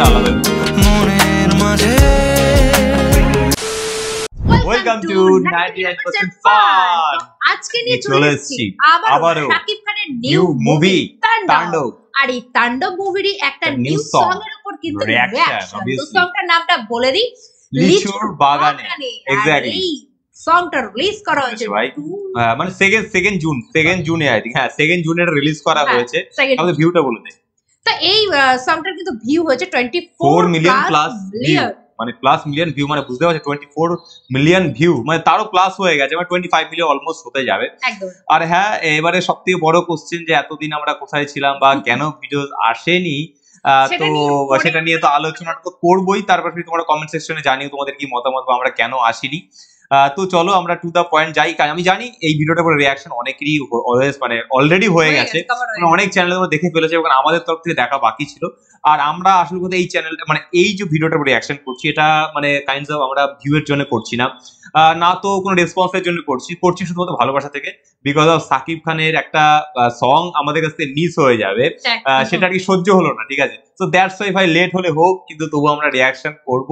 ব্যাপারটা আলাদা। মনের মাঝে ওয়েলকাম টু 99% ফান। আজকে নিয়ে চলে এসেছি আবারো শাকিব খানের নিউ মুভি তাণ্ডব। আর এই তাণ্ডব মুভিরই একটা নিউ সং এর উপর কিন্তু রিঅ্যাকশন। তো সংটার নামটা বলে দিই, লিচুর বাগানে। এক্স্যাক্টলি এই সংটা রিলিজ করা হয়েছে ভাই, মানে সেকেন্ড জুনে আই থিং। হ্যাঁ, সেকেন্ড জুনে এটা রিলিজ করা হয়েছে। আমাদের ভিউটা বলে দে। তো এই সংটার কিন্তু ভিউ হয়েছে 24 মিলিয়ন প্লাস ভিউ, মানে প্লাস মিলিয়ন ভিউ, মানে বুঝতে পারছো 24 মিলিয়ন ভিউ, মানে তারও প্লাস হয়ে গেছে, মানে 25 মিলিয়ন অলমোস্ট হতে যাবে। আর হ্যাঁ, এবারে সবথেকে বড় কোশ্চেন যে এতদিন আমরা কোথায় ছিলাম বা কেন ভিডিও আসেনি, তো সেটা নিয়ে তো আলোচনা তো করবোই। তারপর তোমরা কমেন্ট সেকশনে জানিও তোমাদের কি মতামত বা আমরা কেন আসিনি। তো চলো আমরা টু দা পয়েন্ট যাই। আমি জানি এই ভিডিওটার উপরে রিঅ্যাকশন অনেকেরই মানে অলরেডি হয়ে গেছে, অনেক চ্যানেলে তোমরা দেখে ফেলেছে এবং আমাদের তরফ থেকে দেখা বাকি ছিল। আর আমরা আসলে কথা এই চ্যানেলটা, মানে এই যে ভিডিওটার উপরে রিঅ্যাকশন করছি, এটা মানে কাইন্ডস অফ আমরা ভিউয়ের জন্য করছি না, না তো কোনো রেসপন্সের জন্য করছি শুধুমাত্র ভালোবাসা থেকে। বিকজ অফ সাকিব খানের একটা সং আমাদের কাছ থেকে মিস হয়ে যাবে, সেটা আর কি সহ্য হলো না, ঠিক আছে। তো দ্যাটস ওয়াই ভাই, লেট হলে হোক কিন্তু তবু আমরা রিঅ্যাকশন করব,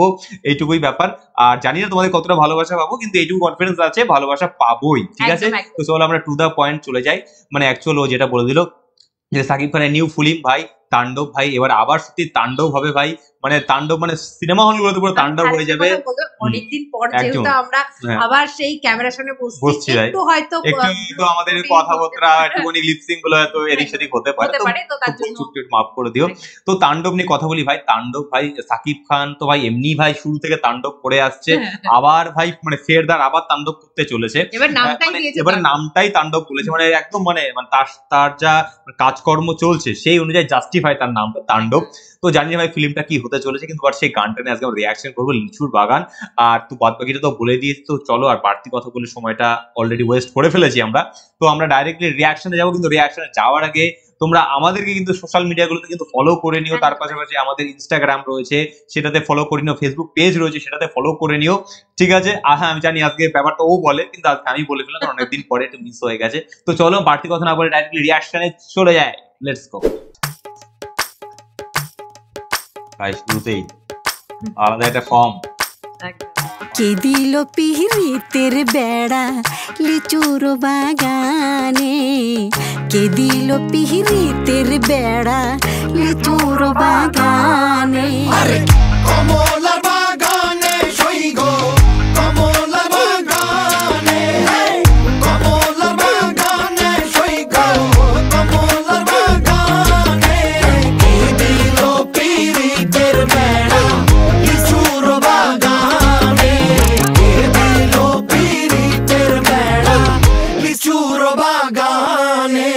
এইটুকুই ব্যাপার। আর জানি না তোমাদের কতটা ভালোবাসা পাবো, কিন্তু এইটুকু কনফিডেন্স আছে ভালোবাসা পাবোই, ঠিক আছে। তো চলো আমরা টু দা পয়েন্ট চলে যাই। মানে অ্যাকচুয়াল ও যেটা বলে দিল যে সাকিব খানের নিউ ফিল্ম ভাই তাণ্ডব। ভাই এবার আবার সত্যি তাণ্ডব হবে ভাই, মানে তাণ্ডব মানে সিনেমা হলগুলোতে পুরো তাণ্ডব হয়ে যাবে। অনেকদিন পর যেহেতু আমরা আবার সেই ক্যামেরার সামনে বসছি, একটু হয়তো একটু আমাদের কথাবার্তা একটুখানি লিপসিং গুলো হয়তো এদিক সেদিক হতে পারে, তো তার জন্য মাফ করে দিও। তো তাণ্ডব নিয়ে কথা বলি ভাই। তাণ্ডব ভাই, সাকিব খান তো ভাই এমনি ভাই শুরু থেকে তাণ্ডব করে আসছে, আবার ভাই মানে ফেরদার আবার তাণ্ডব করতে চলেছে। এবার নামটাই তাণ্ডব বলেছে, মানে একদম মানে তার যা কাজকর্ম চলছে সেই অনুযায়ী জাস্টিফাই তার নামটা তাণ্ডব। তো জানি ভাই ফিল্মটা কি হতে চলেছে, কিন্তু আর সেই গানটা নিয়ে আজকে আমরা রিঅ্যাকশন করবো, লিচুর বাগান। আর তো বাদ বাকিটা তো বলে দিয়েছি, তো চলো আর বাড়তি কথা বলে সময়টা অলরেডি ওয়েস্ট করে ফেলেছি আমরা। তো আমরা ডাইরেক্টলি রিঅ্যাকশনে যাবো, কিন্তু রিঅ্যাকশনে যাওয়ার আগে তোমরা আমাদেরকে কিন্তু সোশ্যাল মিডিয়াগুলোতে কিন্তু ফলো করে নিও। তার পাশাপাশি আমাদের ইনস্টাগ্রাম রয়েছে, সেটাতে ফলো করে নিও। ফেসবুক পেজ রয়েছে, সেটাতে ফলো করে নিও, ঠিক আছে। হ্যাঁ, আমি জানি আজকে ব্যাপারটা ও বলে, কিন্তু আজকে আমি বলে ফেললাম, কারণ অনেকদিন পরে একটু মিস হয়ে গেছে। তো চলো বাড়তি কথা না বলে ডাইরেক্টলি রিঅ্যাকশনে চলে যায়, লেটস গো। ভাই শুরুতেই আলাদা একটা ফর্ম। কে দিল পিরিতের বেড়া লিচুর বাগানে, কে দিল পিরিতের বেড়া লিচুর বাগানে। কমলার বাগানে সইগ, কমলার বাগানে, কমলার বাগানে সইগ, কমলার বাগানে। কে দিল পিরিতের বেড়া লিচুর বাগানে, কে দিল পিরিতের বেড়া লিচুর বাগানে।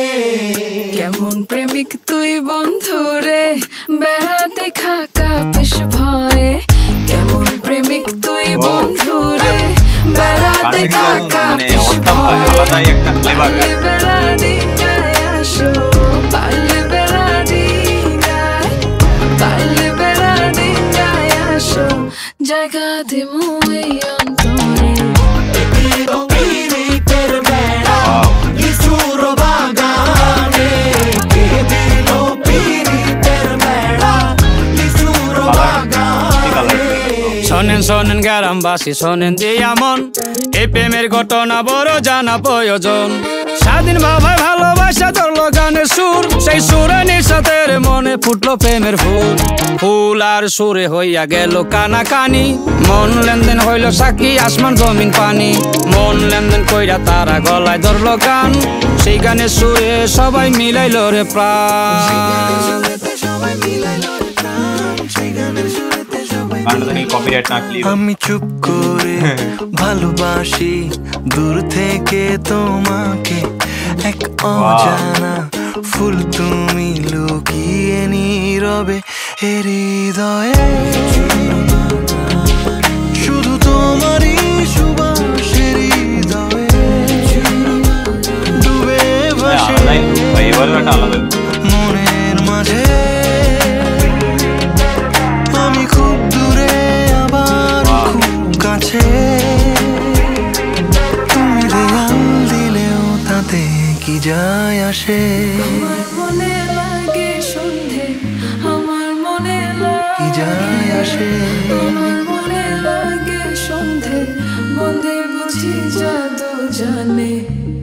কেমন প্রেমিক তুই বন্ধুরে বেড়াতে খাকা পেশ ভয়ে, কেমন প্রেমিক তুই বন্ধুরে বেড়াতে খাকা পেশ ভয়ে। পালে বেড়া ডিঙ্গায় আসো, পালে বেড়া ডিঙ্গায়, পালে বেড়া ডিঙ্গায় আসো, জায়গা দিমু এই অন্তরে। পিরিতের বেড়া লিচুর বাগানে, কে দিল পিরিতের বেড়া লিচুর বাগানে। শোনেন শোনেন গ্রামবাসী, শোনেন দিয়া মন, এই প্রেমের ঘটনা বড় জানা প্রয়োজন। স্বাধীন ভাবায় ভালোবাসা ধরলো গানের সুর, সেই সুরে নিঃসাতের মনে ফুটলো প্রেমের ফুল। ফুল আর সুরে হইয়া গেল কানাকানি, মন লেনদেন হইল সাক্ষী আসমান জমিন পানি। মন লেনদেন কইরা তারা গলায় ধরলো গান, সেই গানের সুরে সবাই মিলাইল রে প্রাণ। আমি চুপ করে ভালোবাসি দূর থেকে তোমাকে, এক অজানা ফুল তুমি লুকিয়ে নীরবে হৃদয়ে। শুধু তোমারই সুবাস হৃদয়ে ডুবে ভাসে মনের মাঝে। আমি খুব দূরে আবার খুব কাছে, তুমি দেয়াল দিলেও তাতে কি যায় আসে। আমার মনে লাগে সন্ধে, আমার মনে লাগে কি যায় আসে আমার মনে লাগে সন্ধে বন্ধে বুঝি জাদু জানে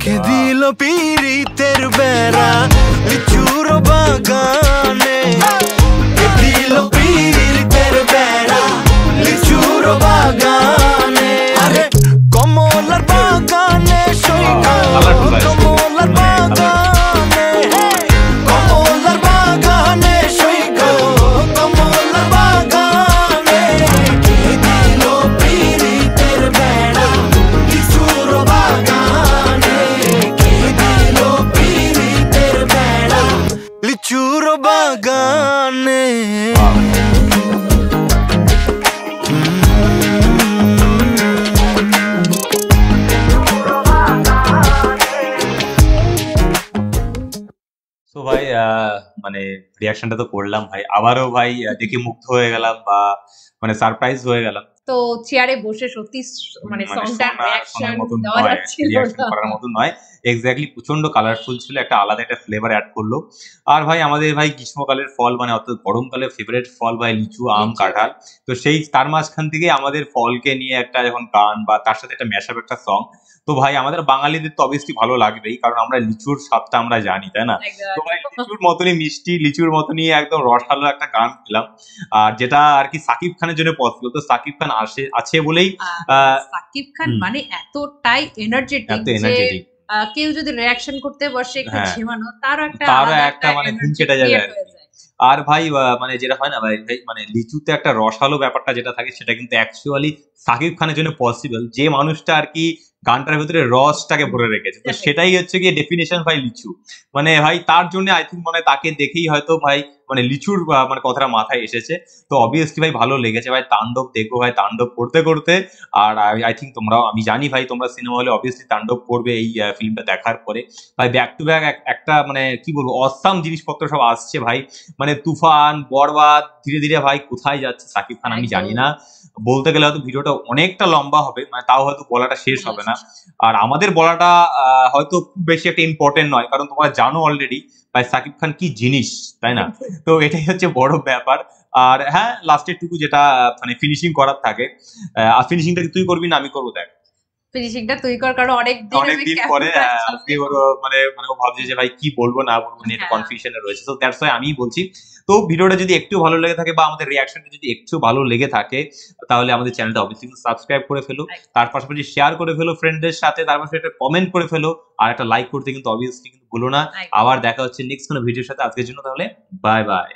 কে দিল পীড়িতের বেড়া লিচুর বাগানে কে দিল পীড়িতের বেড়া লিচুর বাগানে আরে কমলার বাগানে সইগো কমলার বাগানে কমলার বাগানে সইগো কমলার বাগানে কে দিল পীড়িতের বেড়া লিচুর বাগানে কে দিল পীড়িতের বেড়া লিচুর বাগানে তো ভাই মানে রিয়াকশনটা তো করলাম ভাই, আবারও ভাই দেখে মুগ্ধ হয়ে গেলাম বা মানে সারপ্রাইজ হয়ে গেলাম। তো চেয়ারে বসে সত্যি মানে সংটার রিয়াকশন দেওয়া যাচ্ছিল না, করার মতো নয়। এক্স্যাক্টলি প্রচন্ড কালারফুল ছিল, একটা আলাদা একটা ফ্লেভার অ্যাড করলো। আর ভাই আমাদের ভাই গ্রীষ্মকালের ফল মানে অর্থাৎ গরমকালের ফেভারিট ফল ভাই লিচু, আম, কাঁঠাল। তো সেই তার মাঝখান থেকে আমাদের ফলকে নিয়ে একটা যখন গান বা তার সাথে একটা ম্যাশআপ একটা সং, তো ভাই আমাদের বাঙালিদের তো অবভিয়াসলি ভালো লাগবেই, কারণ আমরা লিচুর স্বাদটা আমরা জানি, তাই না? তো ভাই লিচুর মতনই মিষ্টি, লিচুর মতনই একদম রসালো একটা গান পেলাম, আর যেটা আর কি সাকিব খানের জন্য পসিবল। তো সাকিব খান আছে বলেই সাকিব খান মানে এতটাই এনার্জেটিক যে কেউ যদি রিয়াকশন করতে বসে একটু ঝিমানো তারও একটা মানে ঘুম কেটে যাবে আর কি। আর ভাই মানে যেটা হয় না ভাই মানে লিচুতে একটা রসালো ব্যাপারটা যেটা থাকে সেটা কিন্তু অ্যাকচুয়ালি সাকিব খানের জন্য পসিবল, যে মানুষটা আর কি গানটার ভিতরে রসটাকে ভরে রেখেছে। তো সেটাই হচ্ছে কি ডেফিনেশন ভাই লিচু, মানে ভাই তার জন্য আই থিঙ্ক মানে তাকে দেখেই হয়তো ভাই মানে লিচুর মানে কথাটা মাথায় এসেছে। তো অবভিয়াসলি ভাই ভালো লেগেছে ভাই, তাণ্ডব দেখবো ভাই তাণ্ডব করতে করতে। আর আই থিঙ্ক তোমরাও, আমি জানি ভাই তোমরা সিনেমা হলে অবভিয়াসলি তাণ্ডব করবে এই ফিল্মটা দেখার পরে। ভাই ব্যাক টু ব্যাক একটা মানে কি বলবো অসাম জিনিসপত্র সব আসছে ভাই, মানে তুফান, বরবাদ, ধীরে ধীরে ভাই কোথায় যাচ্ছে সাকিব খান আমি জানি না। বলতে গেলে হয়তো ভিডিওটা অনেকটা লম্বা হবে, মানে তাও হয়তো বলাটা শেষ হবে না। আর আমাদের বলাটা হয়তো খুব বেশি একটা ইম্পর্টেন্ট নয়, কারণ তোমরা জানো অলরেডি ভাই সাকিব খান কি জিনিস, তাই না? তো এটাই হচ্ছে বড় ব্যাপার। আর হ্যাঁ লাস্টের টুকু যেটা মানে ফিনিশিং করার থাকে, আর ফিনিশিংটা তুই করবি না আমি করবো, দেখ ফিনিশিংটা তুই কর, কারণ অনেক দিন পরে আজকে মানে ও ভাবছে যে ভাই কি বলবো না বলবো নিয়ে কনফিউশনে রয়েছে। তো দ্যাটস ওয়াই আমিই বলছি। তো ভিডিওটা যদি একটু ভালো লেগে থাকে বা আমাদের রিয়াকশনটা যদি একটু ভালো লেগে থাকে তাহলে আমাদের চ্যানেলটা অবশ্যই সাবস্ক্রাইব করে ফেলো, তার পাশাপাশি শেয়ার করে ফেলো ফ্রেন্ডদের সাথে, তার পাশাপাশি একটা কমেন্ট করে ফেলো আর একটা লাইক করতে কিন্তু অবভিয়াসলি কিন্তু ভুলো না। আবার দেখা হচ্ছে নেক্সট কোনো ভিডিওর সাথে, আজকের জন্য তাহলে বাই বাই।